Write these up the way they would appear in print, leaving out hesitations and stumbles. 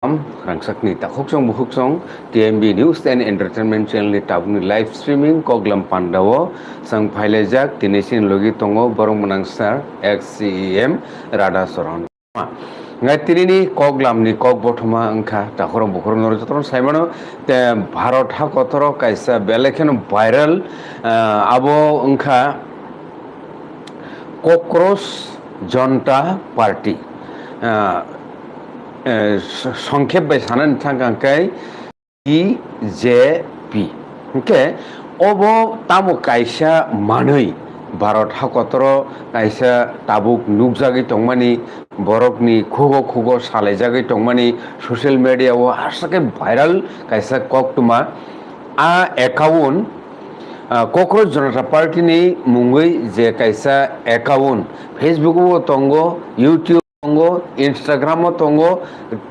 Rangsakni takhokjong buhuksong TMB News and Entertainment Channel ni tabuni live streaming koglam pandawo sang phailajak tinesin logi tongo borong manangsar XCEM Rada Soron ngai tinini koglam ni kog bothoma angkha takhorong bukhorong norjotron saimano te Bharat ha kotoro kaisa belekhen viral abo angkha cockroach Janata party संक्षेप बाय सानन थांगांकाय BJP okay ओबो तामो कायसा मानै भारत हाकतर कायसा ताबुक नुकजागै तंमानि बरकनि खुगो खुगो सालायजागै तंमानि ससियेल मीडियाव हारसाके भाइराल कायसा कक्तुमा आ एकाउन्ट कक्रोच जनता पार्टी नि मुंगै जे कायसा एकाउन्ट फेसबुक तंगो यूट्यूब तंगो इंस्टाग्राम तंगो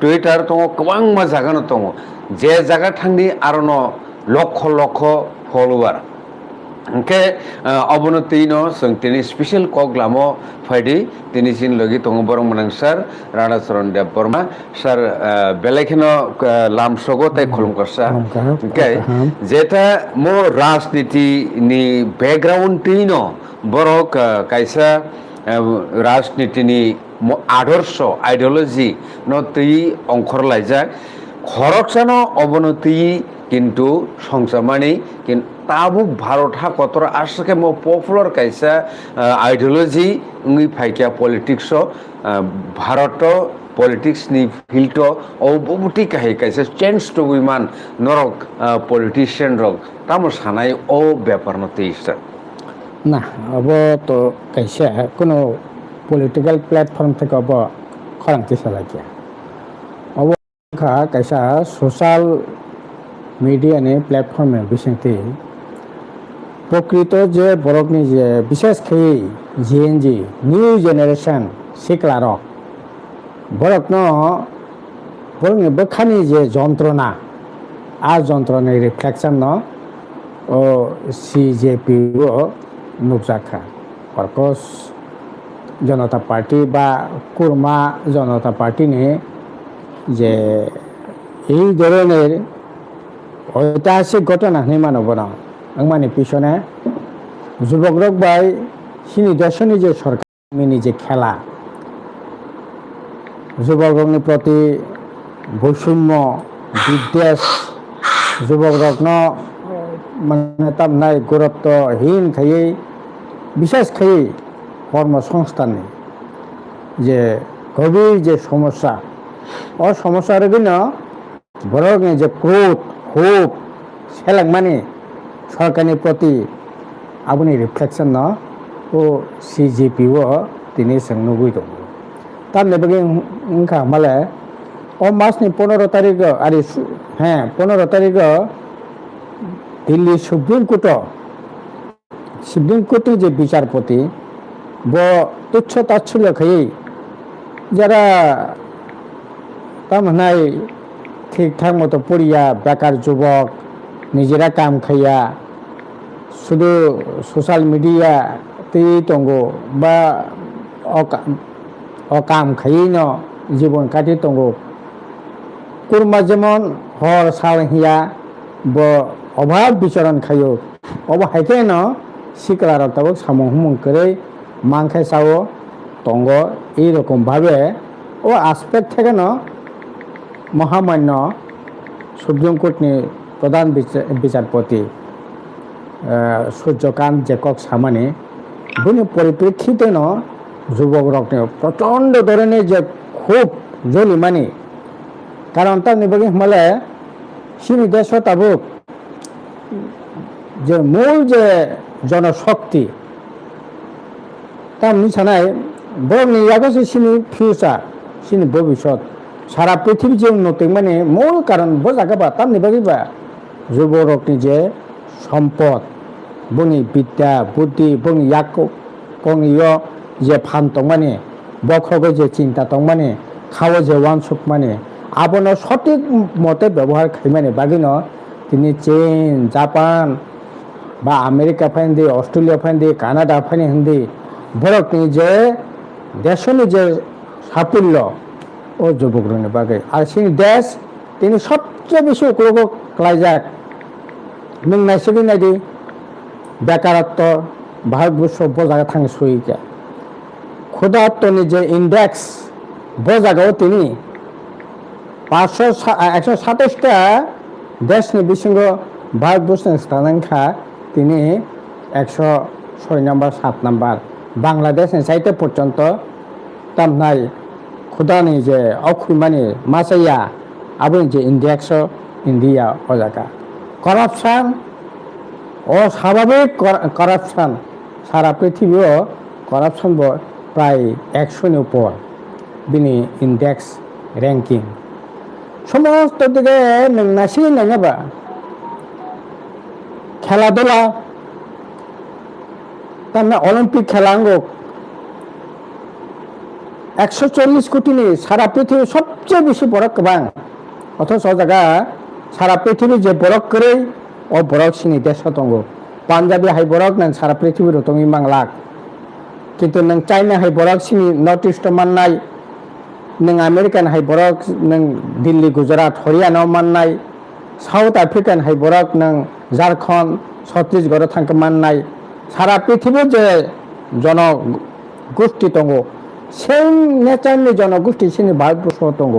ट्विटर तंगो गोबां मा जागानो तंगो जे जागा थांनि आरोनो लक्ष लक्ष फलोवार ओंखे अबनतिनो जों तिनि स्पेशल कग्लामो फायदि तिनि सिन लगी तंगो बरं मनों सर राणा चरण देव बर्मा सर बेलेखनो लामसगो तै खुलुमकसा ओंखे जेता मो राजनीति नि बैकग्राउंड तिनो बरक कायसा राजनीति नि आदर्श आइडियोलॉजी न तै अंखर लायजाक खरकसानो अबनति किन्तु संसामानि किन्तु ताबु भारत हा कतर आसके मो पपुलर कायसा आइडियोलॉजी उंगी फाइकिया पॉलिटिक्स भारत पॉलिटिक्स नि फील्ड अबुति काहे कायसा चेंज तो विमान नरक पॉलिटिशियन रक तामो सानाय ओ व्यापार न तेइसा ना अब तो कैसे कोनो पॉलिटिकल प्लेटफॉर्म থেকে अब खरांति सालाकिया अब खा कैसा सोशल मीडिया ने प्लेटफॉर्म में बिसंति प्रकृत जे बरकनि जे विशेष खे जीएनजी न्यू जनरेशन सिक्लार बरकन बरकनि बखानि जे जंत्रना आ जंत्रनि रिफ्लेक्शन न ओ सीजेपी नुकजाखा कर्कस जनता पार्टी बा कुरमा जनता पार्टी ने जे এই ধরনের ঐতিহাসিক ঘটনা নিমানব না মানে পিছনে যুবকরক বাই সিনি দেশনি যে সরকার যে খেলা যুবকরকनि প্রতি বৈষম্য বিদ্বেষ যুবকরকন মানে তামনাय गुरुत्वहीन खायै विशेष खायै কর্মসংস্থান যে গভীর যে সমস্যা ও সমস্যার জন্য বরং যে ক্রোধ ক্ষোভ সেলাক মানে সরকারের প্রতি আপনি রিফ্লেকশন ন ও সিজিপিও তিনি सोंनुगुइ दं তার নেবগে উনকা মালে ও মাসনি 15 তারিখ আর হ্যাঁ 15 তারিখ দিল্লি সুপ্রিম কোর্টের যে বিচারপতি ব তুচ্ছ তাচ্ছল্য খাই যারা তামনাই ঠিকঠাক মতো পড়িয়া বেকার যুবক নিজেরা কাম খাইয়া শুধু সোশ্যাল মিডিয়াতেই তঙ্গো বা অকাম খাইই ন জীবন কাটি তঙ্গো কুরমা যেমন হর সাল হিয়া ব অভাব বিচরণ খাইও অব হাইকে ন সিকলার তাবক সামং হুমং করে মাংখাই সাও তঙ্গ এইরকম ভাবে ও আসপেক্ট থেকে ন মহামান্য সুপ্রিম কোর্টনি প্রধান বিচারপতি সূর্যকান্ত জেকক সামানি বুনি পরিপ্রেক্ষিতে ন যুবক রকনি প্রচণ্ড ধরনের যে খুব জলি মানে কারণ তার নিবগে হলে সিনি দেশ তাবুক যে মূল যে জনশক্তি তার নিছানায় বরং ইয়াগছে সিনি ফিউচার সিনি ভবিষ্যৎ সারা পৃথিবী যে উন্নতি মানে মূল কারণ বোঝাগাবা তার নিবাগিবা যুবরকনি যে সম্পদ বনি বিদ্যা বুদ্ধি বনি ইয়াক কংইয় যে ফান তং মানে বখগে যে চিন্তা তং মানে খাওয়া যে ওয়ানসুক মানে আবন সঠিক মতে ব্যবহার খাই মানে বাগিন তিনি চীন জাপান বা আমেরিকা ফাইন অস্ট্রেলিয়া ফাইন কানাডা ফাইন হিন্দি বরকনি যে দেশনি যে সাফল্য ও যুবকরণের বাগে আর সিনি দেশ তিনি সবচেয়ে বেশি উপলক্ষ ক্লাইজাক নों नायसिगोन नायदि बेकारत्व भारतबर्ष बजागा थांनो सहिका ক্ষুধাত্মনি যে ইন্ডেক্স বজাগাও তিনি 127টা দেশनि बिसिंग भारतबर्षनि स्थानांखा তিনি 106 নম্বর 7 নম্বর বাংলাদেশनि साइटे पर्यंत तामनाय ক্ষুধাनि যে অখুইমানি মাসাইয়া আবুনি যে ইন্ডেক্স ইন্ডিয়া অজাগা করাপশন অস্বাভাবিক করাপশন সারা পৃথিবীও করাপশন প্রায় 100 উপর বিনি ইন্ডেক্স র্যাঙ্কিং সমস্ত দিকে নাসি নাইবা খেলাধুলা তার অলিম্পিক খেলাঙ্গ 140 কোটিনি সারা পৃথিবী সবচেয়ে বেশি বড় কবাং অথচ জায়গা সারা পৃথিবী যে বরক করে ও বরক সিনি দেশ দङ পাঞ্জাবি হাই বরক নং সারা পৃথিবীর দङ ইমাংলাক কিন্তু নং চাইনা হাই বরক সিনি নর্থ ইস্ট মানनाय नों आमेरिकान हाई बरक नों दिल्ली गुजरात हरियाना माननाय साउथ आफ्रिकान हाई बरक नों झारखंड छत्तीसगढ़ थांक माननाय सारा पृथ्वी जे जनगोष्ठी दङ सेम नेचारनि जनगोष्ठी सिनि भारतबर्ष दङ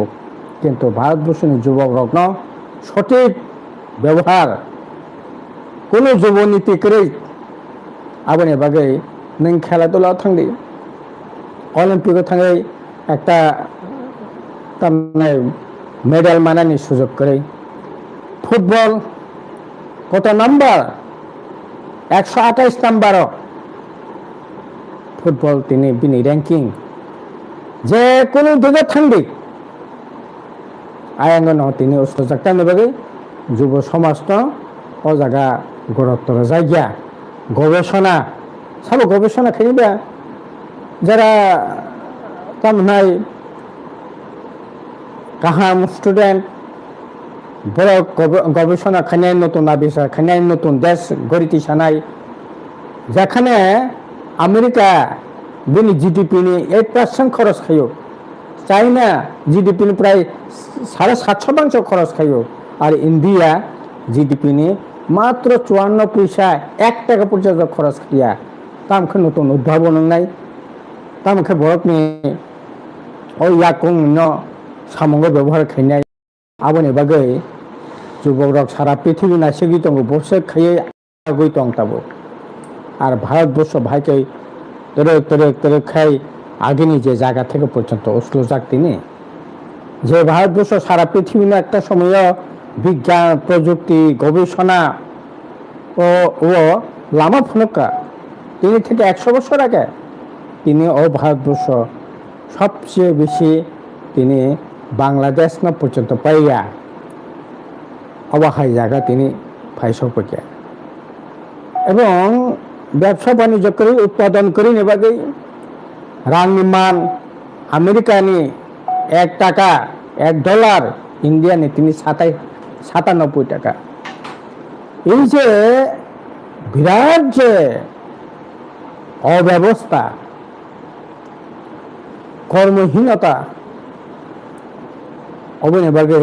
किन्तु भारतबर्षनि युवकरत्न सठिक व्यवहार कोनो युवनीति करे आबनि बागै नों खेलाधुला थांदि अलिम्पिक थाङै একটা মেডেল মানানি সুযোগ করে ফুটবল কত নাম্বার 128 নাম্বার ফুটবল তিনি বিনি র্যাঙ্কিং যে কোনো দিকে থাকবে আয়াঙ্গন তিনি সুযোগ টানবে যুব সমাজ ও জায়গা গুরুত্বর জায়গা গবেষণা সব গবেষণা খেলিবা যারা তামনাই কাহাম স্টুডেন্ট বড় গবেষণা খানায় নতুন আবিষ্কার খানায় নতুন দেশ গড়িতে সানাই যেখানে আমেরিকা বিনি জিডিপি নি 8% খরচ খাইও চাইনা জিডিপি নি প্রায় 7.5% খরচ খাইও আর ইন্ডিয়া জিডিপি নি মাত্র 54 পয়সা 1 টাকা পর্যন্ত খরচ খাইয়া তামকে নতুন উদ্ভাবন নাই তামকে বরকনি ওই ইয়াকং সামঙ্গ ব্যবহার খাইনাय আবনি বাগै যুবক সারা পৃথিবী নাসিগি দङ বসে খাইয়ে আগই দं তাবো আর ভারতবর্ষ ভাইকে তরে খাই আগেনি যে জায়গা থেকে পর্যন্ত অশ্লো যাক তিনি যে ভারতবর্ষ সারা পৃথিবী একটা সময় বিজ্ঞান প্রযুক্তি গবেষণা ও লামা ফনকা তিনি থেকে 100 বছর আগে তিনি ও ভারতবর্ষ সবচেয়ে বেশি তিনি বাংলাদেশ না পর্যন্ত পাইয়া অবাহাই জায়গা তিনি ফাইসো পেয়ে এবং ব্যবসা বাণিজ্য করে উৎপাদন করে নেবাগৈ রাংনি মান আমেরিকানি 1 টাকা $1 ইন্ডিয়ানি তিনি 97 টাকা এই যে বিরাট যে অব্যবস্থা কর্মহীনতা অবনে বাগে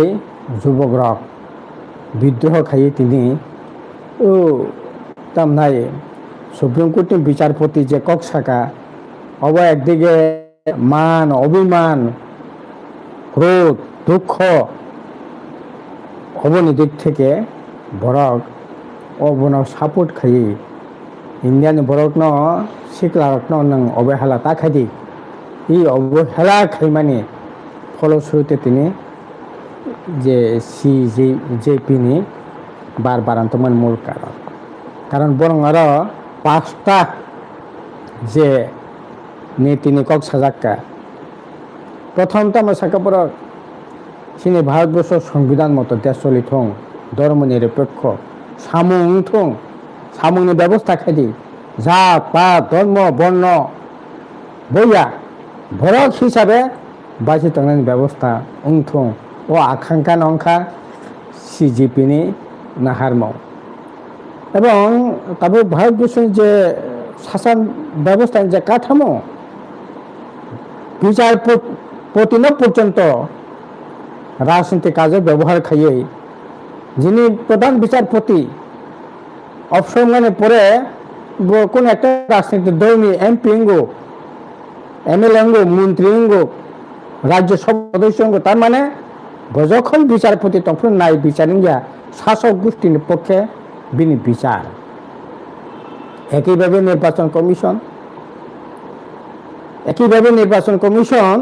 যুবকরা বিদ্রোহ খাইয়ে তিনি ও তামনাই সুপ্রিম কোর্টের বিচারপতি যে কক্সাকা অব একদিকে মান অভিমান ক্রোধ দুঃখ অবনি দিক থেকে বরক অবন সাপোর্ট খাইয়ে ইন্ডিয়ান বরকন সিকলারকন নং অবহেলা তা খাইদি এই অবহেলা খাইমানি ফলশ্রুতিতে তিনি যে সিজেপি নি বারবার আন্তমান মূল কারণ বরং আরো 5টা যে তিনি কক্সাজাক্কা প্রথমটা আমার সাকাপুর সিনি ভারতবর্ষ সংবিধান মতো দেশ চলি থং ধর্ম নিরপেক্ষ সামুং থং সামুংনি ব্যবস্থা খাইদি জাত পাত ধর্ম বর্ণ বইয়া ভরক হিসাবে বাঁচি থাকনাयनि ব্যবস্থা উংথং ও আকাঙ্ক্ষা নংখা সিজিপি নি নাহারমাও এবং তবে ভারতবর্ষের যে শাসন ব্যবস্থার যে কাঠামো প্রতিদিন পর্যন্ত রাজনীতি কাজে ব্যবহার খাইয়ে যিনি প্রধান বিচারপতি অবসরমানে পরে কোন একটা রাজনীতির দলনি এমপি অঙ্গ এমএলএ অঙ্গ মন্ত্রী অঙ্গ রাজ্যসভা সদস্য অঙ্গ তার মানে যখন বিচারপতি তখন নাই বিচারিঙ্গা শাসক গোষ্ঠীর পক্ষে বিনি বিচার একইভাবে নির্বাচন কমিশন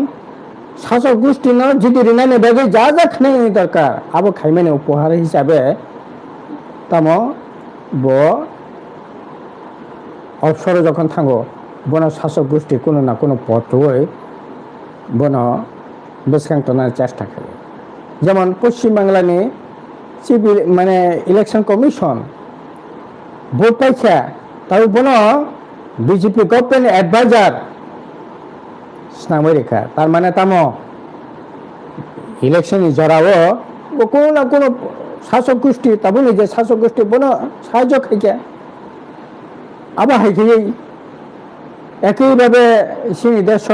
শাসক গোষ্ঠী না যদি রিনানে বেগে যা যা খানে দরকার আবো খাইমানে উপহার হিসাবে তাম অবসরে যখন থাঙ্গো বন শাসক গোষ্ঠী কোনো না কোনো পত্রই বন বেসখাংটনার চেষ্টা করে যেমন পশ্চিমবাংলানি সিভিল মানে ইলেকশন কমিশন ভোট পাইছে তাও বন বিজেপি গভর্নমেন্ট অ্যাডভাইজার রেখা তার মানে তাম ইলেকশনে জড়াও কোনো না কোনো শাসক গোষ্ঠী তাবো নিজে শাসক গোষ্ঠী বন সাহায্য খাইছে আবার হাইখাই একইভাবে সিনি দেশ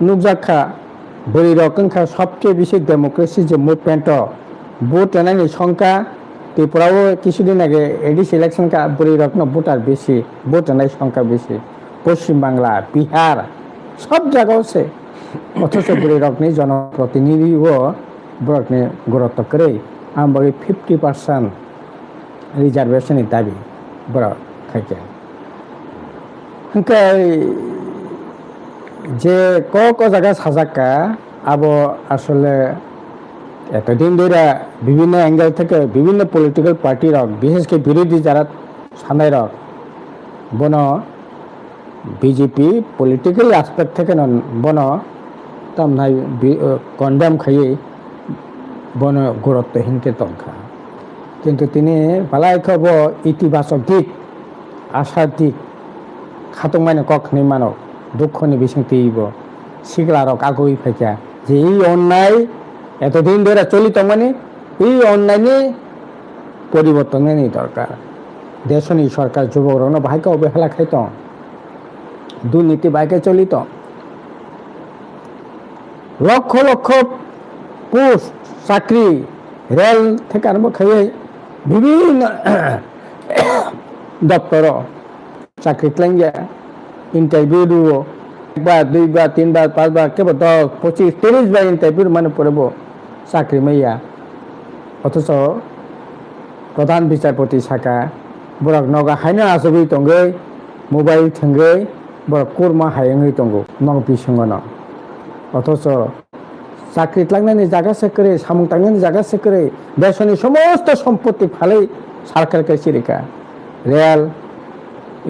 নুকজাখা বলি রকমখা সবচেয়ে বেশি ডেমোক্রেসি যে মুভমেন্ট ভোট এনানি সংখ্যা ত্রিপুরাও কিছুদিন আগে এডিস ইলেকশন কা বলি রকম ভোটার বেশি ভোট এনার সংখ্যা বেশি পশ্চিমবাংলা বিহার সব জায়গাও সে অথচ বলি রকম জনপ্রতিনিধিও বরকনে গুরুত্ব করে আমার 50% রিজার্ভেশনের দাবি বড় খাইছে যে ক জায়গা সাজাকা আবো আসলে এতদিন ধরে বিভিন্ন অ্যাঙ্গেল থেকে বিভিন্ন পলিটিক্যাল পার্টির বিশেষ করে বিরোধী যারা সামনে বন বিজেপি পলিটিক্যাল অ্যাসপেক্ট থেকে বন তাম নাই কন্ডেম খাইয়ে বন গুরুত্বহীনকে তংখা কিন্তু তিনি বালাই খব ইতিবাচক দিক আশার দিক খাতং মানে কক নির্মাণক দুঃখনি বিসংতিব শিগলারক আগই ফাইকা যে এই অন্যায় এতদিন ধরে চলিত মানে এই অন্যায় পরিবর্তনের দরকার দেশনি সরকার যুবক ভাইকে অবহেলা খাইত দুর্নীতি বাইকে চলিত লক্ষ লক্ষ পোস্ট চাকরি রেল থেকে আরম্ভ খাইয়ে বিভিন্ন দপ্তর চাকরি ক্লাইঙ্গা ইন্টারভিউ দিব একবার দুইবার তিনবার পাঁচবার কেবল 10, 25, 30 বার ইন্টারভিউ মানে পড়ব চাকরি মাইয়া অথচ প্রধান বিচারপতি শাখা বরক নগা হাইনা আসবি তঙ্গৈ মোবাইল থঙ্গৈ বরক কুরমা হাইঙ্গৈ তঙ্গো নং বিসঙ্গন অথচ চাকরি লাগানি জায়গা সে করে সামুং টাঙ্গানি জায়গা সে করে দেশনি সমস্ত সম্পত্তি ফালে সরকারকে চিরিকা rail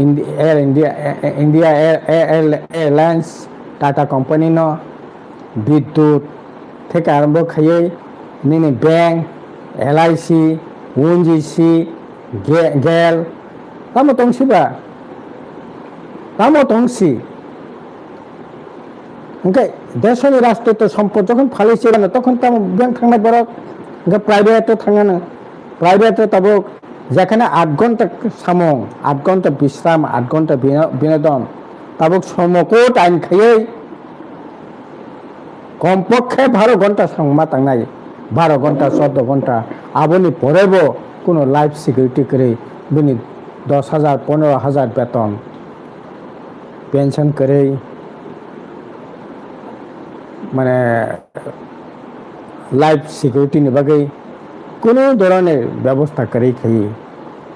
Air India airlines Tata company ন বিদ্যুৎ থেকে আরম্ভ খাইয়ে নিনে ব্যাংক এলআইসি ওএনজিসি গেল তামো তংসি দেশনি রাষ্ট্রীয় সম্পদ যখন ফালিছে তখন তো ব্যাংক থাকা বড় প্রাইভেটে থাকা না প্রাইভেটে তব যেখানে 8 ঘন্টা সামং 8 ঘন্টা বিশ্রাম 8 ঘন্টা বিনোদন তাবক সমকোট আইন খাইয়ে কমপক্ষে 12 ঘন্টা সংমা তাংনাই 12 ঘন্টা 14 ঘন্টা আবনি পড়েব কোনো লাইফ সিকিউরিটি করে বিনি 10,000 15,000 বেতন পেনশন করে মানে লাইফ সিকিউরিটি নিবাগে কোনো ধরনের ব্যবস্থা করে খাইয়ে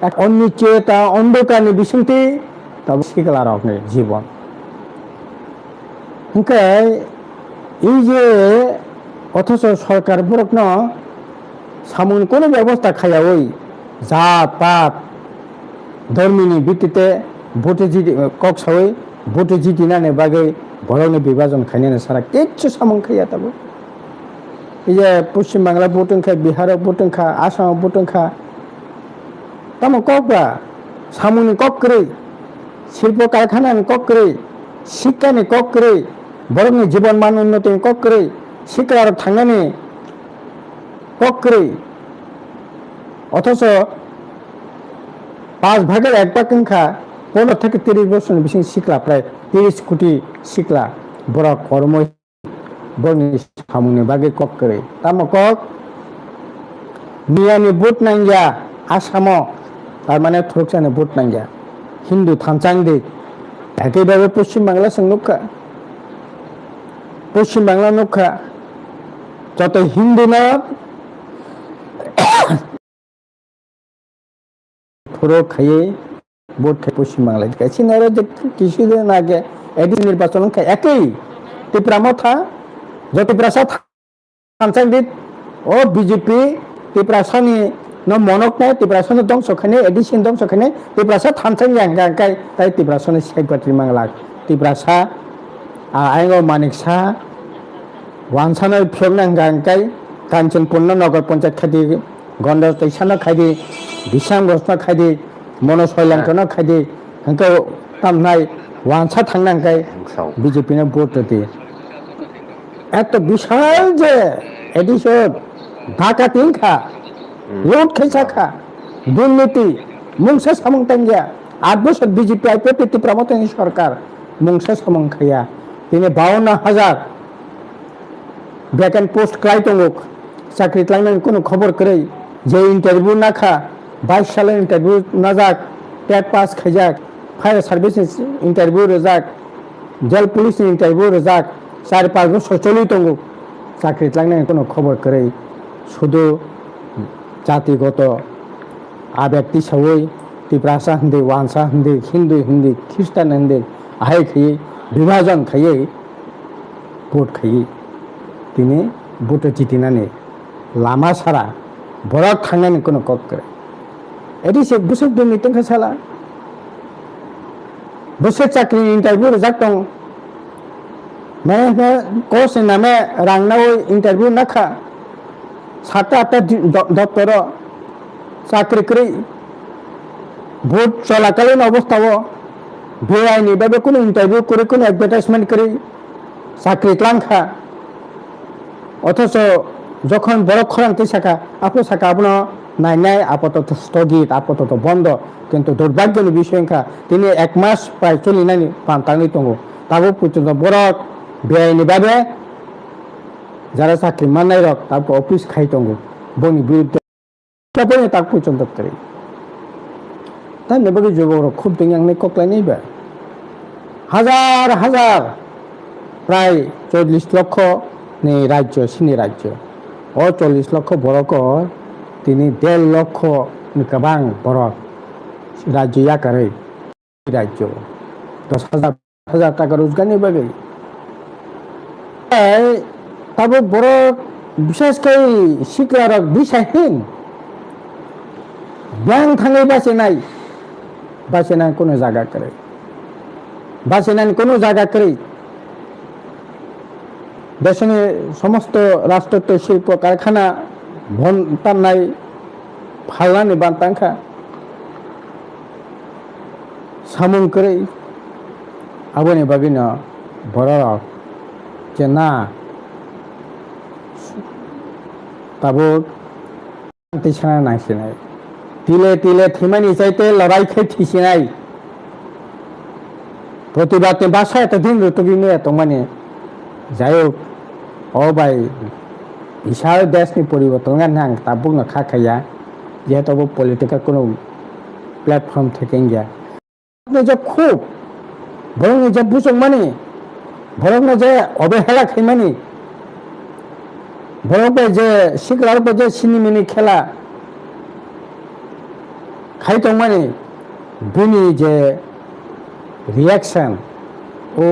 এক অনিশ্চয়তা অন্ধকার বিসংতি তবে শিখলার আপনার জীবন এই যে অথচ সরকার বরক ন সামন কোনো ব্যবস্থা খাইয়া ওই জাত পাত ধর্মিনী ভিত্তিতে ভোটে জিতি কক সাই ভোটে জিতি না বাগে বরণে বিভাজন খাইনে সারা কিচ্ছু সামন খাইয়া তবে এই যে পশ্চিমবাংলা ভোটন খা বিহারের ভোটন খা আসাম ভোটন খা তাম ককবা সামনে কক করে শিল্প কারখানা কক করে শিক্ষানি কক করে বরংনি জীবন মান উন্নতি কক করে শিক্ষার থাঙ্গানি কক করে অথচ 5 ভাগের 1 ভাগ খা 15 থেকে 30 বছর বেশি শিখলা প্রায় 30 কোটি শিখলা বড় কর্ম বনি সামনে বাগে কক করে তামো কক মিয়ানি বুট নাঙ্গিয়া আসামো তার মানে থ্রুকসানে বুট নাঙ্গিয়া হিন্দু থানচাং দিক একইভাবে পশ্চিমবাংলা সংরক্ষা পশ্চিমবাংলা নক্ষা যত হিন্দু না থ্রো খাইয়ে ভোট খাই পশ্চিমবাংলায় চিনারা যে কিছুদিন আগে এডি নির্বাচন খায় একই ত্রিপুরা মথা যে ত্রিপুরা থানচাংদিত ও বিজেপি ত্রিপুরা সানি ন মনক নাই ত্রিপুরা সানি দংশখানে এডিসিন দংশখানে ত্রিপুরা সা থানচাং গাঙ্গাই তাই ত্রিপুরা সানি সাইপাত্রি মাংলাক ত্রিপুরা সা আইঙ্গ মানিক সা ওয়ানসানো ফিরনাং গাঙ্গাই কাঞ্চনপুর্ণ নগর পঞ্চায়েত খাদি গন্ড তৈসানো খাইদি বিশাং বসনা খাইদি মনো শৈলাঙ্কনো খাইদি হাंखौ তামনাই ওয়ানসা থাংনাंखाय বিজেপিनो ভোট দিয়ে এত বিশাল যে এডিশন ডাকাতি খা লুট খেসাখা দুর্নীতি মুংসা সামংতাंगिया 8 বছর বিজেপি আইপিপি ত্রিপুরামতনি সরকার মুংসা সামংখায়া তিনি 52,000 ভ্যাকেন্ট পোস্ট ক্লাই দंग চাকরি ক্লাইমেন কোনো খবর করে যে ইন্টারভিউ না খা 22 সালের ইন্টারভিউ না যাক টেট পাস খাইজাক ফায়ার সার্ভিস ইন্টারভিউ রেজাক জেল পুলিশ ইন্টারভিউ রেজাক 4-5 বছর চলি দंग চাকরি ক্লাইমেন কোনো খবর করে শুধু জাতিগত আবেগটি সবই ত্রিপুরাসা হিন্দি ওয়ানসা হিন্দি হিন্দু হিন্দি খ্রিস্টান হিন্দি আহাই খাইয়ে বিভাজন খাইয়ে ভোট খাইয়ে তিনি ভোটে জিতিनानै लामा सारा बरक थांनानै कोनो कक करे एदि से बुसुक दुनि तंखा साला बुसुक चाकरी इंटरव्यू रजाक दं मैं कोर्स नामे रांगनाव इंटरव्यू नाखा 7-8 दप्तर चाकरी करे भोट चलाकालीन अवस्थाव बेआईनि भाবে কোনো इंटरव्यू করে কোনো অ্যাডভার্টাইজমেন্ট করে চাকরি ক্লাংখা অথচ যখন বড় খরান্তি শাখা আপনার শাখা আপনার নাই নাই আপাতত স্থগিত আপাতত বন্ধ কিন্তু দুর্ভাগ্যের বিষয়খা তিনি 1 মাস প্রায় চলি নাই পান্তানি দंग তাবো পর্যন্ত বড় বেআইনি ভাবে যারা চাকরি মানাই রক তারপর অফিস খাই দंग বনি বিরুদ্ধে তারপরে তাক পর্যন্ত করে তাই নেবগে যুবক খুব দিঙাংনে ককলাই নেইবা হাজার হাজার প্রায় 40 লক্ষ নি রাজ্য সিনি রাজ্য ও 40 লক্ষ বরক তিনি 1.5 লক্ষ গোबां বরক রাজ্য ইয়াকারে রাজ্য 10,000 টাকা রোজগারনি বাগে তাবো বরক বিশেষ করে শিক্ষারক বিষয়হীন ব্যাং থাঙ্গে বাসে নাই কোনো জায়গা করে বাসে নাই কোনো জায়গা করে দেশে সমস্ত রাষ্ট্রত্ব শিল্প কারখানা ভন নাই ফালনানি বান্তাंखा সামুং করে আবনি বাগিন বড় যে না তাবো তিছানা নাইছিনাই তিলে তিলে থিমানি চাইতে লড়াই খাই থিছিনাই প্রতিবাদে বাসা এত দিন ঋতুবিনে এত মানে যাই হোক ও ভাই বিশাল দেশনি পরিবর্তন নাং তা বুংনো খাখাया যেহেতু পলিটিক্যাল কোনো প্ল্যাটফর্ম থেকে গিয়া আপনি যে খুব বরং যে বুঝং মানে বরং যে অবহেলা খাই মানে বরং যে শিখলার যে সিনেমিনি খেলা খাই দं মানে বিনি যে রিয়াকশন ও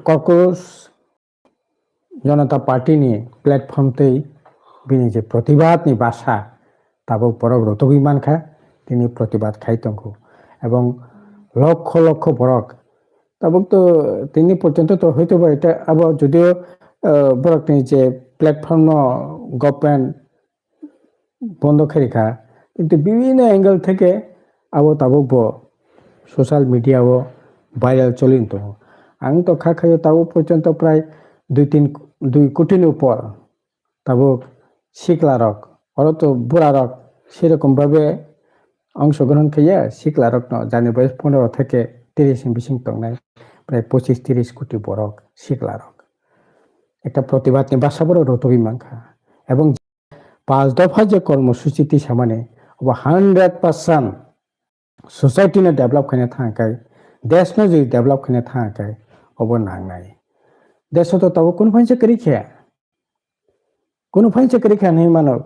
কর্কশ জনতা পার্টি নিয়ে প্ল্যাটফর্মতেই বিনি যে প্রতিবাদনি বাসা তাবো বরক রতবিমান খা তিনি প্রতিবাদ খাই দंग এবং লক্ষ লক্ষ বরক তাবো তো তিনি পর্যন্ত তো হইতে পারে এটা আবার যদিও বরকনি যে প্ল্যাটফর্ম গভর্নমেন্ট বন্ধ খেরিখা কিন্তু বিভিন্ন অ্যাঙ্গেল থেকে আবো তাবো সোশ্যাল মিডিয়াও ভাইরাল চলিন তো আং তো খাখায় তাবো পর্যন্ত প্রায় 2 কোটির উপর তাবো শিখলারক আর তো বুড়ারক সেরকম ভাবে অংশগ্রহণ খেয়ে শিখলারক ন জানি বয়স 15 থেকে 30 बिसिं दंनाय प्राय 25-30 कोटी बरक सिख्ला रक একটা প্রতিবাদনি বাসাবর রতবি মাংখা এবং 5 দফা যে কর্মসূচিটি সামানে अब 100% सोसाइटीनो डेभलप खालामनो थाखाय देशनो जे डेभलप खालामनो थाखाय अब नांनाय देशो तो तब कोन फाइनसे करिखा नहीं मानव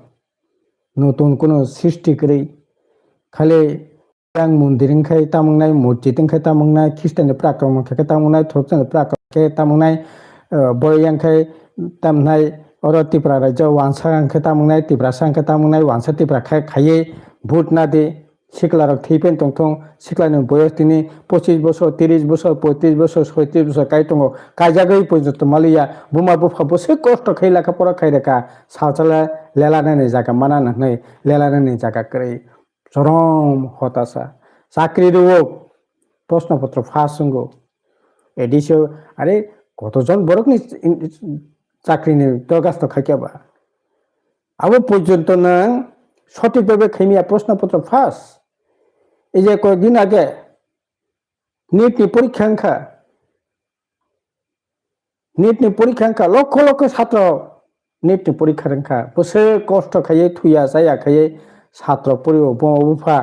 नतुन कोनो सृष्टि करी खाली रां मन्दिर खाय तामंनाय मस्जिद खाय तामंनाय ख्रिस्टान प्राक्रम खाय तामंनाय थरजन प्राक्रम खाय तामंनाय बयं खाय तामनाय और तिप्रा राज्य वांसा खाय तामंनाय तिप्रा सांग खाय तामंनाय वांसा तिप्रा खाय खाये भूत ना दे सिख्लारक थैपेन तंथं सिख्लानि बयस दिनै 25 বছর 30 বছর 35 বছর 36 বছর কাই दङ काय जागै पର୍ଯ୍যন্ত मालिया बुमा बुफा बसे कष्ट खाय लेखा परा खाय रेखा सावचाला लेलानानै जागा मानानै लेलानानै जागा करै चरम हताशा চাকরি দেব প্রশ্নপত্র ফাঁস সঙ্গো এডিসো আরে কতজন বরকনি চাকরিনি দরখাস্ত খাইকাবা আবো পর্যন্ত নং সঠিকভাবে খাইমিয়া প্রশ্নপত্র ফাঁস এই যে কয়েকদিন আগে নিটনি পরীক্ষা লক্ষ লক্ষ ছাত্র নিটনি পরীক্ষা বসে কষ্ট খাইয়ে থুইয়া যাইয়া খাইয়ে ছাত্র পরিফা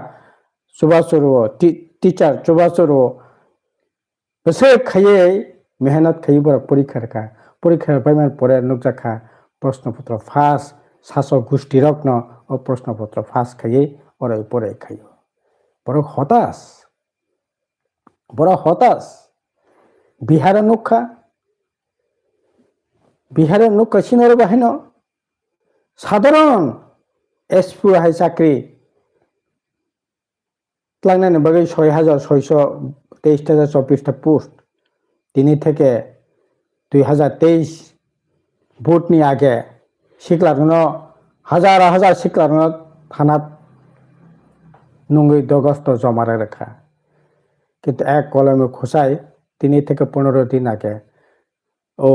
চুবাচুরো টিচার চুবাচুরো বসে খাইয়ে মেহনত খাইয়ে বড় পরীক্ষা পাইমান পরে নুকজাখা প্রশ্নপত্র ফাঁস শাসক গোষ্ঠী রত্ন ও প্রশ্নপত্র ফাঁস খাইয়ে ওরাই পরে খাইও বড় হতাশ বিহারের নুক্ষা সিনর বাহিন সাধারণ এসপি হাই চাকরি লাগানো বাকি 6,623টা পোস্ট তিনি থেকে 2023 ভোটনি আগে শিখলানো হাজার শিখলানো থানাত নঙ্গি দরখাস্ত জমা রাখা কিন্তু এক কলমে খোসায় তিনি থেকে 15 দিন আগে ও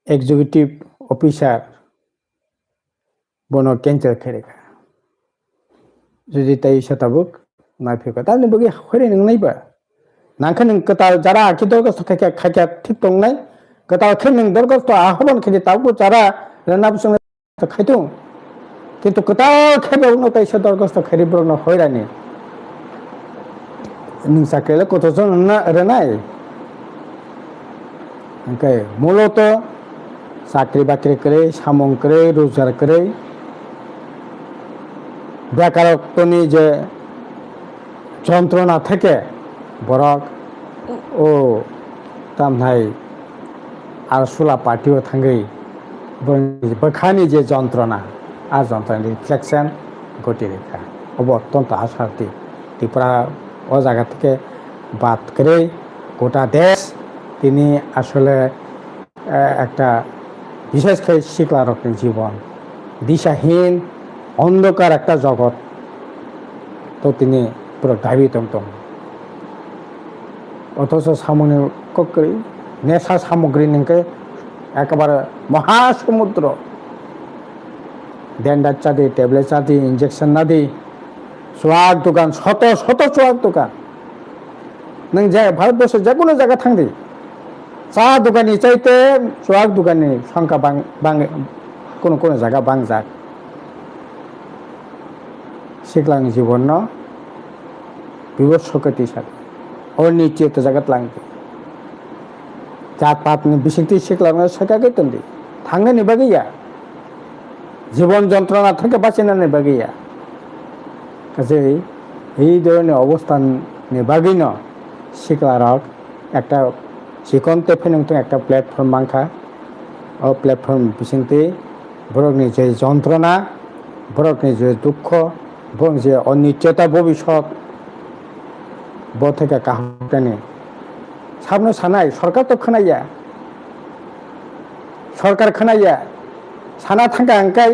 এক্সিকিউটিভ অফিসার বনো ক্যান্সেল খেয়ে রেখা যদি তাই শতাবুক না ফেকা তাহলে বলি হরে নাইবা নাখান কতা যারা আকি দরখাস্ত খাইকা ঠিক দং নাই কতা খেন দরখাস্ত আহ্বান খেয়ে তাও যারা রান্না সঙ্গে খাইতো কিন্তু কতা খেবে উনো তাই দরখাস্ত খেরিব না হয়রানি চাকরি কতজন নাই মূলত চাকরি বাকরি করে সামং করে রোজগার করে বেকারত্বনি যে যন্ত্রণা থেকে বরক ও তামনাই আর সুলা পার্টিও থাঙ্গই বখানি যে যন্ত্রণা আর যন্ত্রণা রিফ্লেকশন ঘটি রেখা ও অত্যন্ত আশার্থী ত্রিপুরা ও জায়গা থেকে বাদ করে গোটা দেশ তিনি আসলে একটা বিশেষ করে শিখলারকের জীবন দিশাহীন অন্ধকার একটা জগৎ তো তিনি পুরো ডাইবিতম অথচ সামনে করি নেশা সামগ্রী নিকে একেবারে মহাসমুদ্র ডেন্ডার চা দিই ট্যাবলেট চা দিই ইঞ্জেকশন না দিই সোয়াগ দোকান শত সোয়াগ দোকান নং যায় ভারতবর্ষের যে কোনো জায়গা থাকবি চা দোকানি চাইতে সোয়াগ দোকানি সংখ্যা কোনো জায়গা বাংজাক শিখলাম জীবন বিভৎসকটি সাথে অনিশ্চিত জায়গাত লাংতে জাত পাতনি বিশেষ শিখলাম শেখাকে তন্দি থাঙ্গে নিবা গিয়া জীবন যন্ত্রণা থেকে বাঁচে না নেবা গিয়া কাজে এই ধরনের অবস্থান নেবাগিন শিখলারক একটা চিকনতে ফেনংতে একটা প্ল্যাটফর্ম মাংখা ও প্ল্যাটফর্ম বিশিংতে বরকনি যে যন্ত্রণা বরকনি যে দুঃখ বরং যে অনিশ্চয়তা ভবিষ্যৎ ব থেকে কাহানি সামনে সানাই সরকার তো সরকার খানাইয়া সানা থাকা আঙ্কাই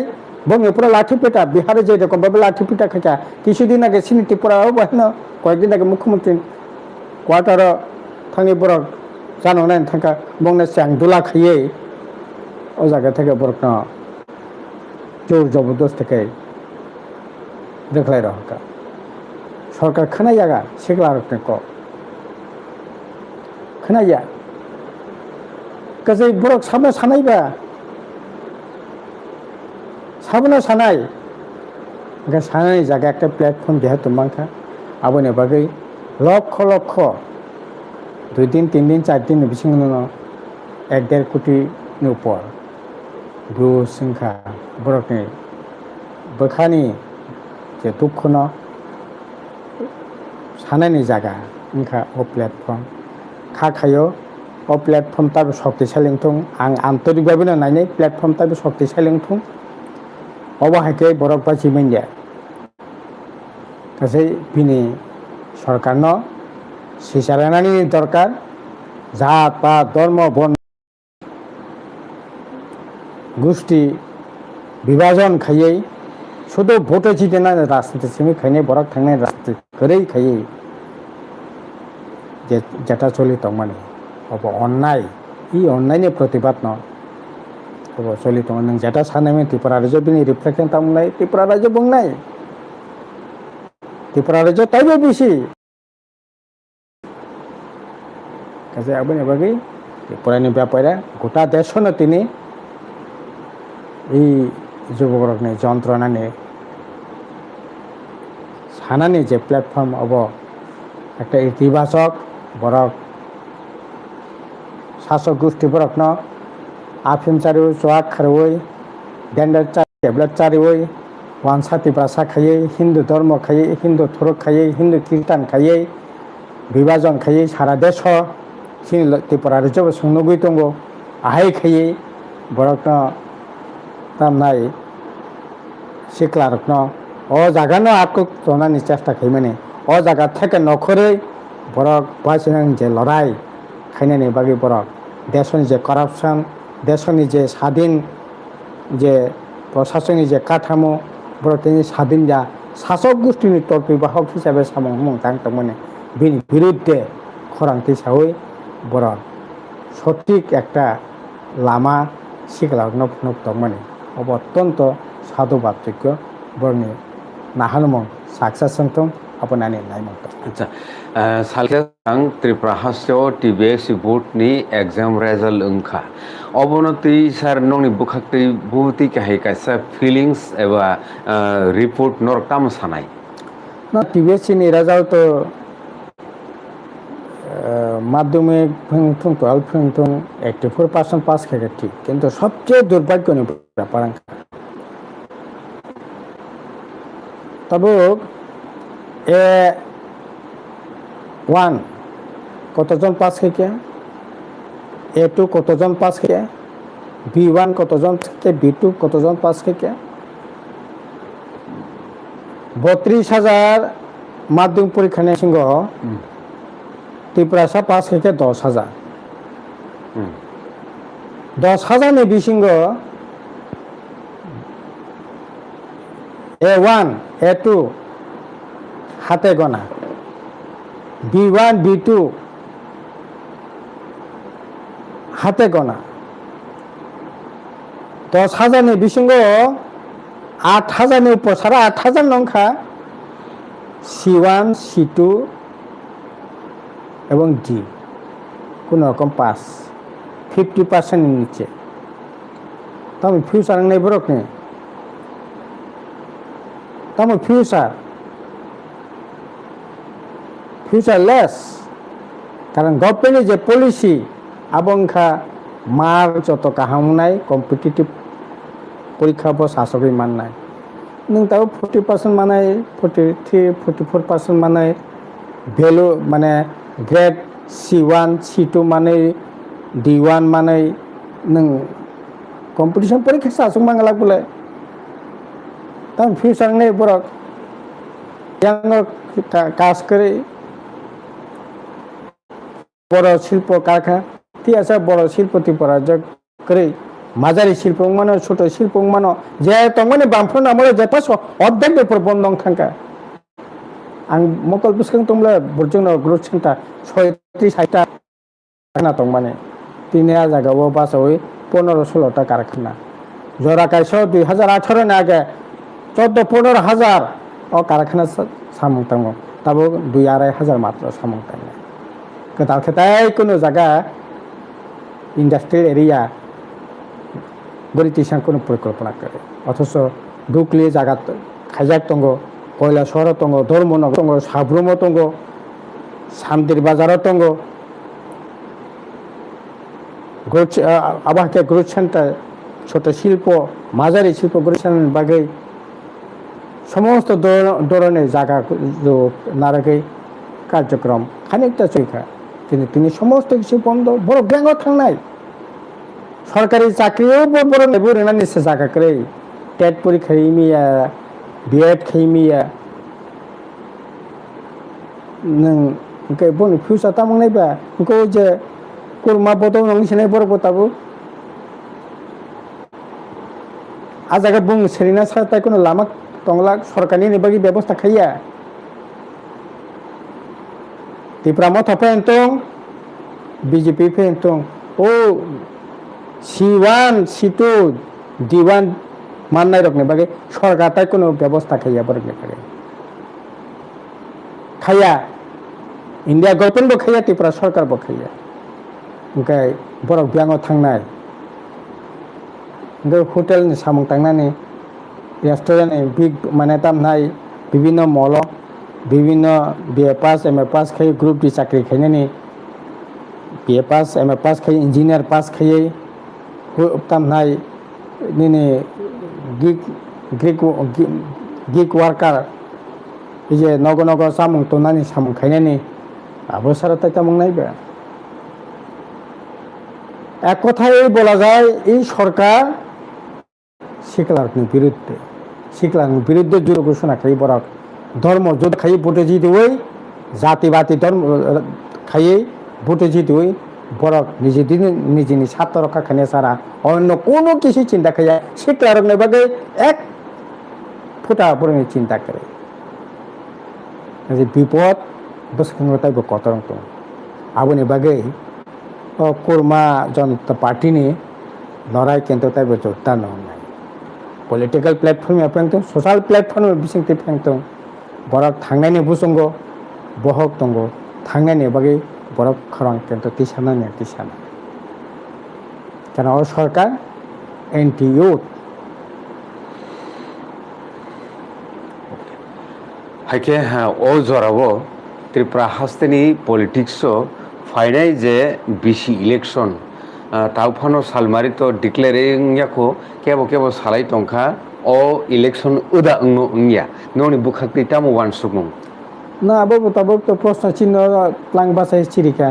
বঙ্গে পুরো লাঠি পেটা বিহারে যে রকম ভাবে লাঠি পিটা খাইকা কিছুদিন আগে সিনি ত্রিপুরাও বাহিন কয়েকদিন আগে মুখ্যমন্ত্রী কোয়ার্টার থাঙ্গি বরক জানো না থাকা বংনে চাং দোলা খাইয়ে ও জায়গা থেকে বরক না জোর জবরদস্ত থেকে দেখলাই রহকা সরকার খানাই জায়গা সেগুলা ক खोनाया गासै बरक साबना सानायबा साबना सानाय ओंखाय सानायनि जायगा একটা প্ল্যাটফর্ম যেহেতু মাংখা আবনে বাগै লক্ষ লক্ষ 2 दिन 3 दिन 4 दिन बिसिंग 1-1.5 कोटिनि উপর ঘুষ সংখ্যা বরকনি বখানি যে দুঃখন সানাयनि জায়গা ओंखा ও প্ল্যাটফর্ম খাখাयो ও প্ল্যাটফর্ম তার শক্তিশালীংথং आं आन्तरिकभाবে नायनाय प्लेटफर्म तार शক্তিশালীংথं अबाहायखै बरक बासि मोनदिया गासै बिनि सरकारनो सिसारानानि दरकार जात पात धर्म बर्न गोष्ठी विभाजन खायै शुधु भोट जितेना राजनीति सिमी खायनाय बरक थांनाय राजनीति गोरै खायै जेटा चलित माने अब अन्याय इ अन्यायनि प्रतिबाद न अब चलित नों जेटा सानायमोन त्रिपुरा राज्य बिनि रिफ्लेक्शन तामनाय त्रिपुरा राज्य बुंनाय त्रिपुरा राज्य ताइबो बिसि गासै आबनि बागै त्रिपुरानि ब्यापारा गोटा देशनो तिनि এই যুবকরকনি যন্ত্রণানি সানানি যে প্ল্যাটফর্ম অব একটা ইতিবাচক বরক শাসক গোষ্ঠী বরকন আফিম চারিও চোয়াক খারওই ডেন্ডার টেবলেট চারিওই ওয়ানসাতি ভাষা খাইয়ে হিন্দু ধর্ম খাইয়ে হিন্দু থরক খাইয়ে হিন্দু খ্রিস্টান খাইয়ে বিভাজন খাইয়ে সারা দেশ সিনি ত্রিপুরা রাজ্য संनुगुइ दङ आहाय खाइए बरकन तामनाय सिख्लारकन अ जागानो आकु तनानि चेष्टा खाइमाने अ जागा थेके नखरै बरक बासिनां जे लड़ाई खाइनानि बागै बरक देशनि जे करापसन देशनि जे स्वाधीन जे प्रशासननि जे काठामो बरकनि स्वाधीन जा शासक गोष्ठीनि तर्फै बाहक हिसाबै सामं तांतमाने बिनि बिरुद्धे खरांथि सावै बरक सठिक একটা लामा सिख्लारकन फुनुक्तमाने अब अत्यंत साधुबादयोग्य बरनि नाहालमं साक्सेस संतों अपनानि नायमंत अच्छा सालके आं त्रिपुरा हास्यो टीबीएस बोर्ड नि एग्जाम रेजल्ट ओंखा अबनति सार नंनि बुखाक्ति बुति काहे कासा फीलिंग्स एबा रिपोर्ट नरकाम सानाय ना टीबीएस नि रेजल्ट तो माध्यमिक फंथुं 12 फंथुं 84% पास करे ठीक किंतु सबचेয়ে दुर्भाग्यनि ব্যাপার তবে A1 কতজন পাস হয়েছে A2 কতজন পাস হয়েছে B1 কতজন থেকে B2 কতজন পাস হয়েছে 32,000 মাধ্যমিক পরীক্ষা নিয়ে সিংহ त्रिपुरा सा पास होके 10,000 10,000 ने बिसिंग A1 A2 हाथे गना B1 B2 हाथे गना 10,000 ने बिसिंग 8,000 ने ऊपर सारा 8,000 नंखा C1 C2 এবং ডি কোনো রকম পাস 50% এর নিচে তবে ফিউচার নাই বরক নে তবে ফিউচার লেস কারণ গভর্নমেন্টের যে পলিসি আবংখা মার যত কাহামনাই কম্পিটিটিভ পরীক্ষা ব শাসকই মাননাই নों তাও 40% মানাই 43 44% মানাই ভ্যালু মানে ग्रेड C1 C2 माने D1 माने नों कम्पिटिशन परीक्षा सासुं मांगला बोले तम फ्यूचर ने बरक यांग कास करे बड़ शिल्प कारखाना ती आसा बड़ शिल्प त्रिपुरा जग करे माजारी शिल्प मानो छोट शिल्प मानो जे तंगने बामफ्रन आमले जेपास अर्धेक बेफोर बन्दं थांका आं मकल बिस्कां तंब्ला बरजोंनो ग्रुप सेंटर 36-60टा कारखाना दं माने तिने जायगायाव बासावै 15-16टा कारखाना जरा कायसो 2018 नि आगे 14-15,000 कारखाना सामं दङ दाबो 2-2,500 मात्र सामं दङ কেতাল খেতাই কোনো জায়গা ইন্ডাস্ট্রিয়াল এরিয়া গড়ি তিসান কোনো পরিকল্পনা করে অথচ ঢুকলে জায়গা খাইজাক তঙ্গ কয়লা শহর তঙ্গ ধর্মনগর তঙ্গ সাব্রুম তঙ্গ শান্তির বাজার তঙ্গ আবাহকে গ্রোথ সেন্টার ছোট শিল্প মাঝারি শিল্প প্রতিষ্ঠানের বাগে সমস্ত ধরনের জায়গা নারকে কার্যক্রম খানিকটা চৈখা কিন্তু তিনি সমস্ত কিছু বন্ধ বড় ব্যাঙ্গ থাকনাই সরকারি চাকরিও বড় নেব রেনা নিচ্ছে জায়গা করে টেট পরীক্ষা ইমিয়া বিএড খাইমিয়া নों বনি ফিউচার তামং নাইবা নोंखौ যে কুরমা বতো নंनि সেনাই বড় বতাবো আজাকে বুং সেরিনা সাথে কোনো লামা তংলা সরকারনি নিবাগি ব্যবস্থা খাইয়া ত্রিপুরা মথা ফেন্তং বিজেপি ফেন্তং ও C1 C2 D1 মাননাই রকনে বাগে সরকার তাই কোনো ব্যবস্থা খাইয়া বরকনে পারে খাইয়া ইন্ডিয়া গভর্নমেন্ট বো খাইয়া ত্রিপুরা সরকার বো খাইয়া ओंखाय बरक ब्यांगो थांनाय होटेल नि सामं थांनानै रेस्टुरेंट बिग माने तामनाय विभिन्न मॉल विभिन्न बीए पास एमए पास खाय ग्रुप डी चाकरी खायनानै बीए पास एमए पास खाय इंजिनियर पास खाय तामनाय निने गिग वार्कार जे नग नग सामं तनानै सामं खायनानै अबसर ताय तामं नायबा এক কথায় বলা যায় এই সরকার শিকলার বিরুদ্ধে জোর ঘোষণা খাই বড় ধর্ম যুদ্ধ খাই ভোটে জিতে ওই জাতি বাতি ধর্ম খাইয়ে ভোটে জিতে ওই বড় নিজের স্বার্থ রক্ষা খানে ছাড়া অন্য কোনো কিছু চিন্তা খাইয়া শিকলার বাগে এক ফুটা পরে চিন্তা করে যে বিপদ বসে কতরং আবনি বাগে কুরমা জনতা পার্টি ने लड़ाई केंद्र तक जोड़ता नहीं पॉलिटिकल प्लेटफॉर्म में फेंगत सोशल प्लेटफॉर्म में बिसिंगते फेंगत बरक थांनायनि बुसंगो बहक दंगो थांनायनि बागै बरक खरं केंद्र तिसाना कारण और सरकार एंटी यूथ हाइके ओ जराबो त्रिपुरा हास्तेनि पॉलिटिक्स फाइनाय जे बिसि इलेक्शन ताउफानो सालमारि तो डिक्लेरिंग याखो केबो केबो सालाय तंखा ओ इलेक्शन उदा अंगनो अंगिया नोनि बुखाकनि तामो वान सुगुं ना तब तो प्रश्न चिन्ह क्लांग बासाय चिरिका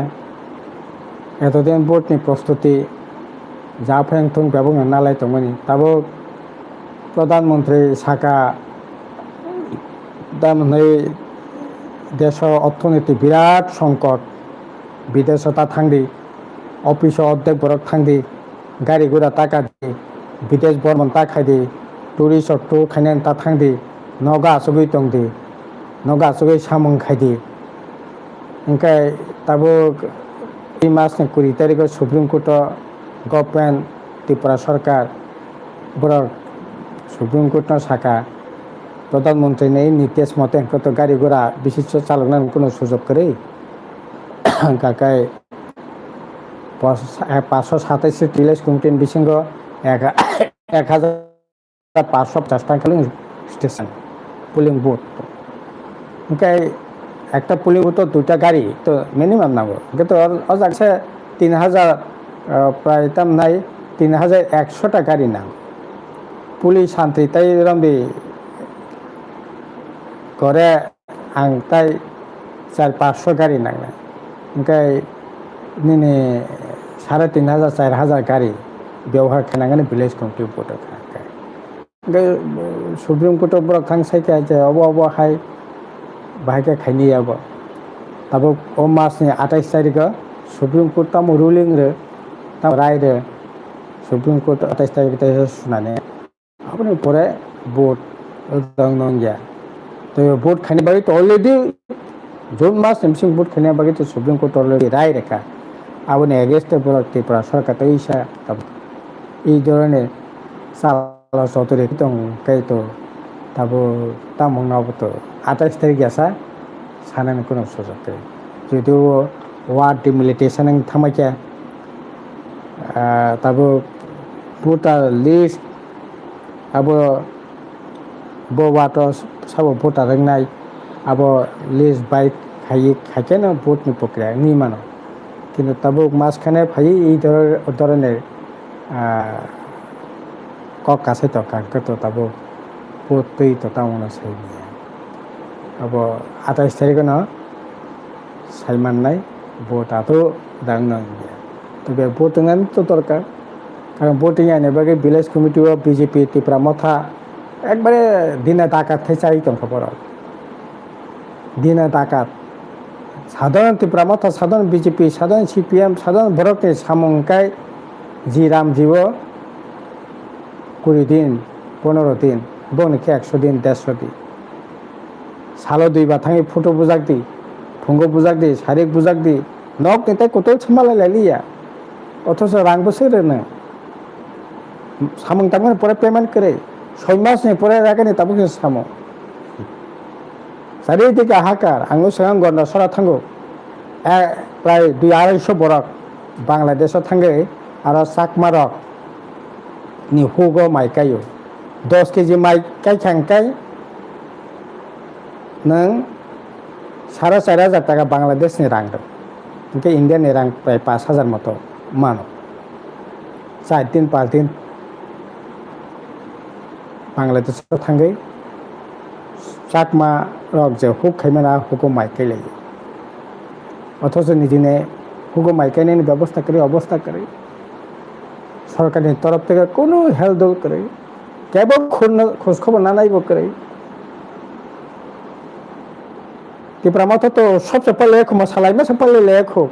एतदिन बोर्डनि प्रस्तुति जाफें थुं बेबुं नालाय तंगनि तब प्रधानमंत्री साका दामनै देश अर्थनीति बिराट संकट विदेशता थांदी ऑफिस अर्धेक बरक थांदी गाड़ी घोड़ा ताका दी विदेश बर्मन ताखादी टूरिस्ट टूर खाने ता थांदी नगा आसुगै तंदी नगा आसुगै सामं खायदी ओंखाय ताबो এই मास 20 तारिख सुप्रीम कोर्ट गवर्नमेंट त्रिपुरा सरकार बरक सुप्रीम कोर्ट शाखा प्रधानमंत्री ने निर्देश मते कत गाड़ी घोड़ा विशिष्ट चालकना कोनो सुযোগ करे काकाय 527 টিলেস কমিটিন বিসঙ্গ 1550 টাকা স্টেশন পুলিং বুথ ওকে একটা পুলিং বুথ দুইটা গাড়ি তো মিনিমাম নাও কিন্তু অজাকছে 3000 প্রায় তাম নাই 3100 টা গাড়ি নাও পুলিশ শান্তি তাই রম্বি করে আং তাই 400-500 গাড়ি নাগনা ओंखाय निने 3500-4000 गाड़ी व्यवहार खानांगने विलेज कमिटी बोर्ड खाय सुप्रीम कोर्ट बरक थां साइका जे अब हाय बाहायके खायनि अब तब ओ मासनि 28 तारिख सुप्रीम कोर्ट ताम रुलिंग रे ताम राय रे सुप्रीम कोर्ट 28 तारिख ते सुनाने अपने परे बोर्ड दंग नंगिया तो बोर्ड खानि बाय तो ऑलरेडी जून मास निमसिंग बोर्ड खेलने बाकी तो सुप्रीम कोर्ट ऑलरेडी राय रखा अब ने अगेंस्ट बरक त्रिपुरा सरकार तो ईशा तब ई जोरने साला सौतरे तो कई तो तब तामंगनाव तो 28 तारिख ऐसा सानन कोनो सुযোগ करे যদিও war demilitarization ang thamake tabo voter list abo bo wato sabo voter rangnai abo list by খাইকে না ভোট নি প্রক্রিয়া নি মানো কিন্তু তবু মাঝখানে ভাই এই ধরনের কক কাছে তো কাকে তো তবু ভোট তৈ তো তেমন সেই নিয়ে अब 28 তারিখে না সাইমান নাই ভোট আতো দাং না তবে ভোটিং আন তো দরকার কারণ ভোটিং আনে বাকি village committee of BJP Tripura মথা একবারে দিনে ডাকাত থাই চাই তো খবর দিনে ডাকাত সাধারণ ত্রিপুরা মথা সাধারণ বিজেপি সাধারণ সিপিএম সাধারণ ভরকে সামংকাই জি রাম জীব 20 দিন 15 দিন বনকে 100 দিন 150 দিন সালো দুইবার থাকি ফটো বুজাক দি ফুঙ্গ বুজাক দি শারীরিক বুজাক দি নক নেতাই কত ছামালাই লাইলিয়া অথচ রাং বছর না সামং তামন পরে পেমেন্ট করে 6 মাস নে পরে রাখেনি তাবুকে সামো চারিদিকে হাহাকার আঙু সাং গন্ডা সরা থাঙ্গো প্রায় 2-250 বরক বাংলাদেশত থাঙ্গে আর চাকমা রক নি হুগো মাই কাইও 10 কেজি মাই কাই খাংকাই नों 4,500 টাকা বাংলাদেশনি রাং দো इनके इंडियन रां प्राय 5,000 मतो मानो 4 दिन 5 दिन बांग्लादेश थांगै चाकमा रक जे हुक खाइमाना हुको माइकै लै अथच निजिने हुको माइकैनायनि व्यवस्था करे अवस्था करे सरकारनि तरफ থেকে কোনো হেল্প দল করে কেবল খোঁজ খবর না নাইব করে ত্রিপুরা মতো তো সবচেয়ে পহলে লেখো মশালাই में से पहले লেখো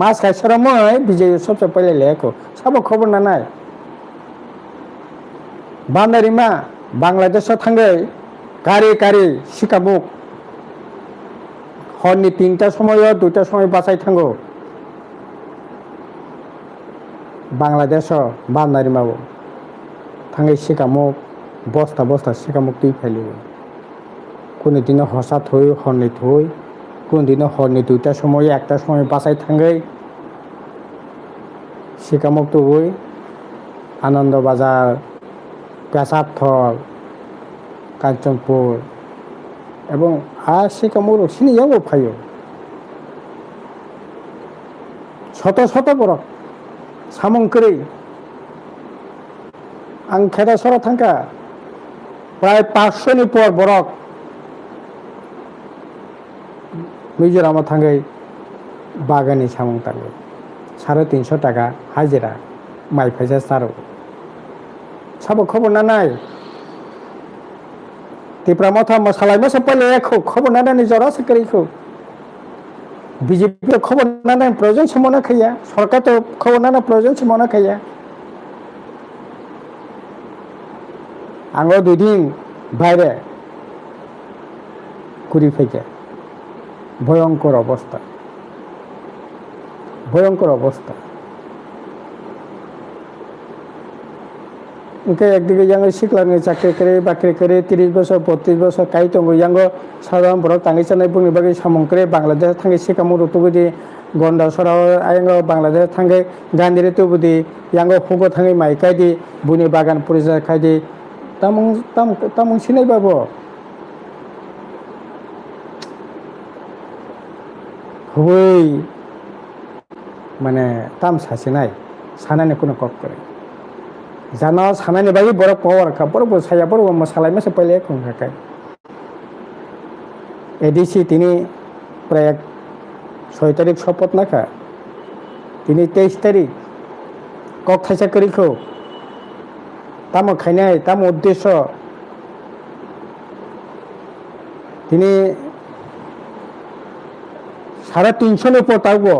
মাস খাইছরা মই বিজয় সবচেয়ে पहले লেখো সব খবর না নাই বান্দারিমা বাংলাদেশ থাঙ্গে গাড়ি গাড়ি শিকামুক হরনি 3টার সময় 2টার সময় বাসায় থাঙ্গো বাংলাদেশ বান্দারিমাও থাঙ্গে শিকামুক বস্তা বস্তা শিকামুক তুই ফেলিব কোনো দিন হসাত হই হরনি থই কোন দিন হরনি 2টার সময় 1টার সময় বাসায় থাঙ্গে শিকামুক তো হই আনন্দ বাজার পেশাবথল কাঞ্চনপুর এবং আর শিকামুক সিনিয়াও ফাইও শত শত বরক সামং করে आं खेदासरा थांखा प्राय 500 नि पर बरक मिजोराम थांगै बागानी सामं थांगै 350 टाका हाजिरा माइ फाइजा सारो सब खबर ना नाय त्रिपुरा मथा मसालाय में सब लेखो खबर ना नाय जरा से करिखो बीजेपी खबर ना नाय प्रयोजन समना खैया सरकार तो खबर ना नाय प्रयोजन समना खैया आंगो 2 दिन বাইরে ঘুরি ফেকে ভয়ঙ্কর অবস্থা उनके একদিকে यांगो शिखलांगे चाकरी करे बाकरी करे 30 বছর 32 বছর কাই তंगो यांगो साधारण बरक तांगै चानाय बुंनि बागै सामं करे बांग्लादेश थांगै सिकामु रुतुबुदि गंडा सराव आयांगो बांग्लादेश थांगै गांधीरे तुबुदि यांगो हुगो थांगै माइकायदि बुनि बागान परिजा खायदि तामं सिनाय बाबो हुई माने ताम सासिनाय सानाने कोनो कप करे जाना सानाने बागै बरक पावर का बरक साया बरक मसालाय में से पहले कोन खाय एडीसी तिनी प्राय 6 तारिख शपथ नाखा तिनी 23 तारिख कक थाइसा करिखौ ताम खायनाय ताम उद्देश्य तिनी 350 नि ऊपर तागो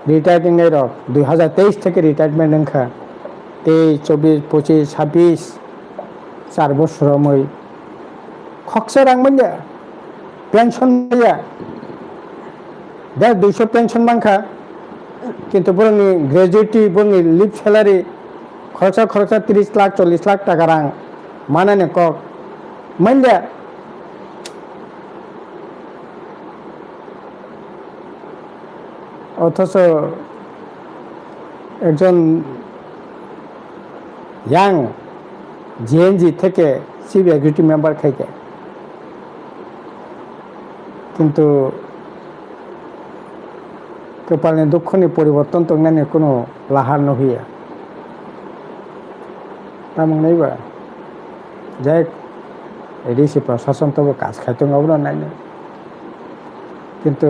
रिटायरिंग नै रक 2023 থেকে রিটায়ারমেন্ট नंखा 23 24 25 26 4 বছর মই খকসে রাংমন্যা পেনশন দিয়া 200 পেনশন মাংখা কিন্তু বরংনি গ্র্যাজুইটি বরংনি লিভ স্যালারি খরচা 30 লাখ 40 লাখ টাকা রাং মানানে কক মানলা অথচ একজন ইয়াং জিএনজি থেকে চিফ এক্সিকিউটিভ মেম্বার খাইকে, কিন্তু কপালনি দুঃখনি পরিবর্তন তো নানি কোনো লাহার নহইয়া তামং নাইবা যাই এডিসি প্রশাসন তবু কাজ খাইতো গাবো নাই না, কিন্তু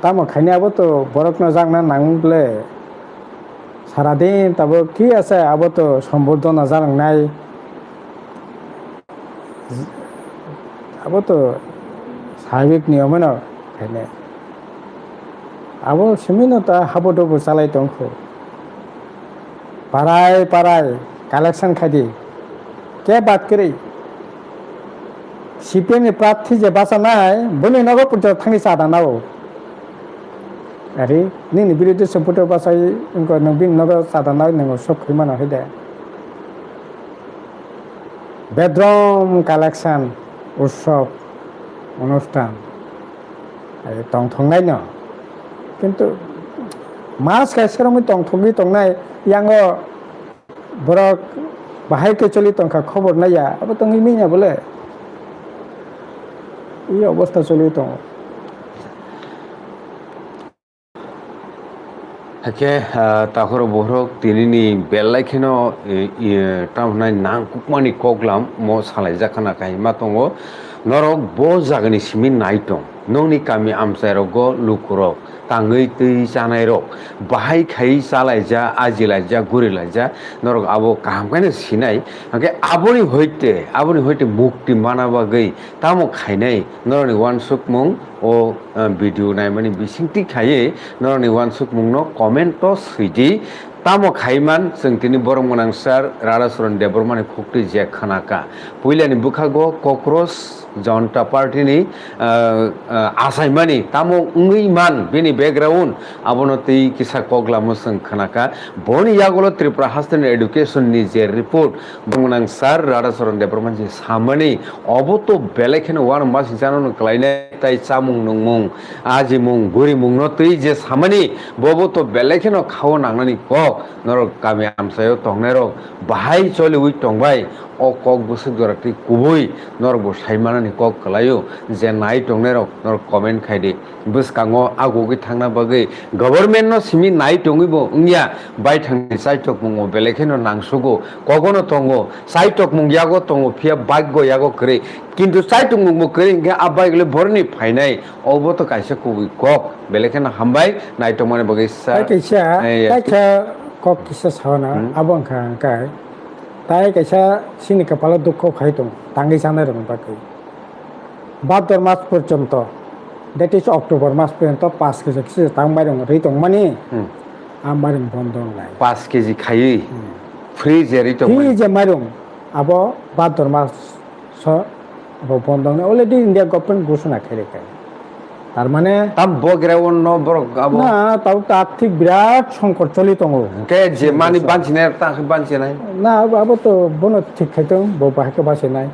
তামো খাইনি আবো তো বরক না যাক না নাংলে সারাদিন তাবো কি আছে আবো তো সম্বর্ধনা জানাং নাই, আবো তো স্বাভাবিক নিয়মে না খাইনে আবো সেমিনো তা হাবো ডবো চালাই তংখ পাড়ায় পাড়ায় কালেকশন খাইদি কে বাদ করে সিপিএমের প্রার্থী যে বাঁচা নাই বলে নগর পর্যন্ত থাকি চাঁদা নাও আরে নিনি বিরোধী সম্পর্ক বাসাই নগর চাঁদা নাও নগর সব খিমানো হয়ে দেয় বেদরম কালেকশন উৎসব অনুষ্ঠান টং থংনাই ন, কিন্তু মাছ খাইছে টং থগি টংনাই ইয়াঙ্গ বরক বাহাইকে চলি টংখা খবর নাইয়া আবার টঙ্গি মিনা বলে এই অবস্থা চলি দङ। Hake tahoro borok tinini bellaikheno tamhnai nangkukmani koklam mo salai jakana kai matongo norok bo jagani simi naitong nongni kami amsairok lukurok tangei tei janai rok bahai khai chalaija ajilaija gurilaija norok abo kaham kaine sinai hake aboni hoite mukti manabagei tamo khainai noroni wansukmung o video naimani bisingti khaye noroni wansukmung no comment to suidi tamo khaiman जों तिनि बरं गोनांसार राधाचरण देबरमानि खुक्ति जे खानाका पुइलानि बुखागो cockroach जनता पार्टीनि आसाइमानि तामो उंगैमान बेनि background आबनो तै किसा कगलामो जों खानाका बनि यागलो त्रिपुरा हास्टेल एडुकेशन नि जे रिपोर्ट गोनांसार राधाचरण देबरमान जे सामनि अबतो बेलेखेनो वान मास जानो क्लाइने ताइ चामुं नंमुं आजिमुं गुरिमुं न तै जे सामनि बबतो बेलेखेनो खाव नांनानि कक नरक गामि आमसायाव तंनायरक बाहाय चलि उइ तंबाय o kok busuk dorati kubui nor bo saimanani kok kalayo je nai tongnerok nor comment khaidi buskango agogi thangna bagai government no simi nai tongibo ungya bai thangni saitok mungo belekheno nangsugo kogono tongo saitok mungyago tongo phia baggo yago kre কিন্তু saitok mungmo kre nge abai gele borni phainai obo to kaisa kubui kok belekheno hambai nai tongmani bagai sa kaisa kok kisa sawana abang kai তাই কাইসা সিনি কপালে দুঃখ খাইতো টাঙ্গি জানাই রকম বাকি ভাদ্র মাস পর্যন্ত that is October মাস পর্যন্ত 5 কেজি কিছু টাং বাইরং রেইতং মানি আমারং বন্ধ নাই 5 কেজি খাই ফ্রি যে রেইতং ফ্রি যে মারং আবো ভাদ্র মাস স আবো বন্ধ নাই অলরেডি ইন্ডিয়া গভর্নমেন্ট ঘোষণা করে রেখে তার মানে তাম বগ্রাউন ন বরক আবো না তাও তো আর্থিক বিরাট সংকট চলি দङ কে যে মানি বানছিনে তাকে বানছিনাই না আবো তো বন ঠিক খাইতো বো বাহাকে বাসে নাই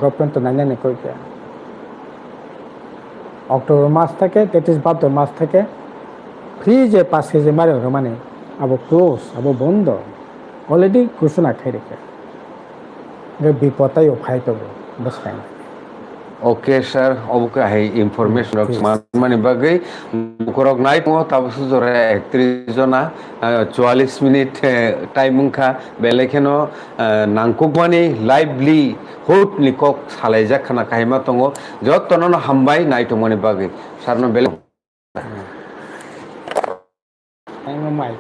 গভর্নমেন্ট তো নাইনানি কইকে অক্টোবর মাস থেকে দ্যাট ইজ ভাদ্র মাস থেকে ফ্রি যে 5 কেজি মারে মানে আবো ক্লোজ আবো বন্ধ অলরেডি ঘোষণা খাই রেখে বিপদাই ফাইতো বস কাই ओके सर अब है इनफरमेशन माने बागै करक नाइट मो ताबसु जरे 31 जना 44 मिनिट टाइम उनखा बेलेखेनो नांकुकमानि लाइवली हुट निकक सालायजा खाना काहिमा तंगो जतनो हामबाय नाइट माने बागै सारनो बेले आङो माइक